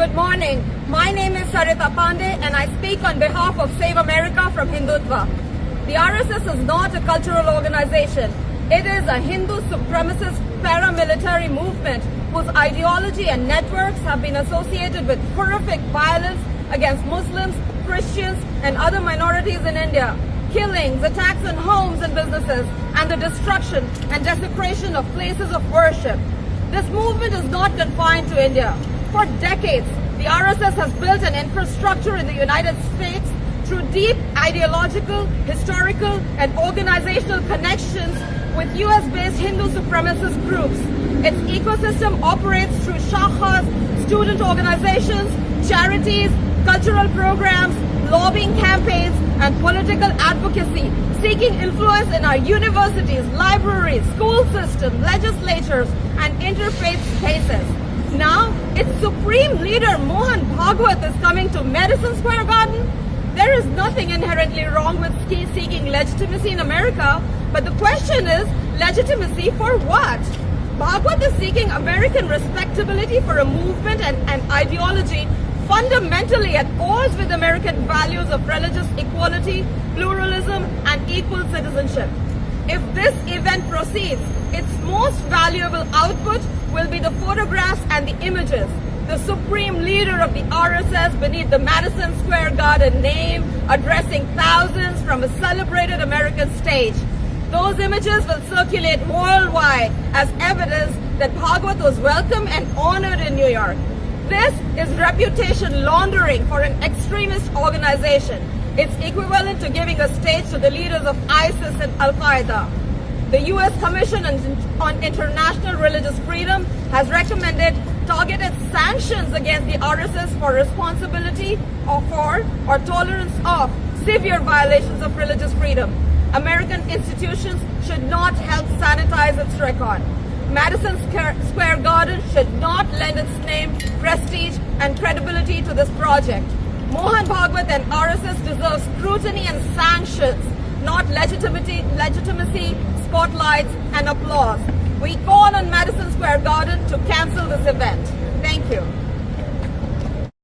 Good morning. My name is Sarita Pandey and I speak on behalf of Save America from Hindutva. The RSS is not a cultural organization. It is a Hindu supremacist paramilitary movement whose ideology and networks have been associated with horrific violence against Muslims, Christians, and other minorities in India. Killings, attacks on homes and businesses, and the destruction and desecration of places of worship. This movement is not confined to India. For decades, the RSS has built an infrastructure in the United States through deep ideological, historical, and organizational connections with US-based Hindu supremacist groups. Its ecosystem operates through shakhas, student organizations, charities, cultural programs, lobbying campaigns, and political advocacy, seeking influence in our universities, libraries, school system, legislatures, and interfaith spaces. Now, its supreme leader Mohan Bhagwat is coming to Madison Square Garden. There is nothing inherently wrong with seeking legitimacy in America, but the question is, legitimacy for what? Bhagwat is seeking American respectability for a movement and ideology fundamentally at odds with American values of religious equality, pluralism, and equal citizenship. If this event proceeds, its most valuable output will be the photographs and the images. The supreme leader of the RSS beneath the Madison Square Garden name, addressing thousands from a celebrated American stage. Those images will circulate worldwide as evidence that Bhagwat was welcome and honored in New York. This is reputation laundering for an extremist organization. It's equivalent to giving a stage to the leaders of ISIS and Al-Qaeda. The U.S. Commission on International Religious Freedom has recommended targeted sanctions against the RSS for responsibility for or tolerance of severe violations of religious freedom. American institutions should not help sanitize its record. Madison Square Garden should not lend its name, prestige, and credibility to this project. Mohan Bhagwat and RSS deserve scrutiny and sanctions, not legitimacy, spotlights, and applause. We call on Madison Square Garden to cancel this event. Thank you.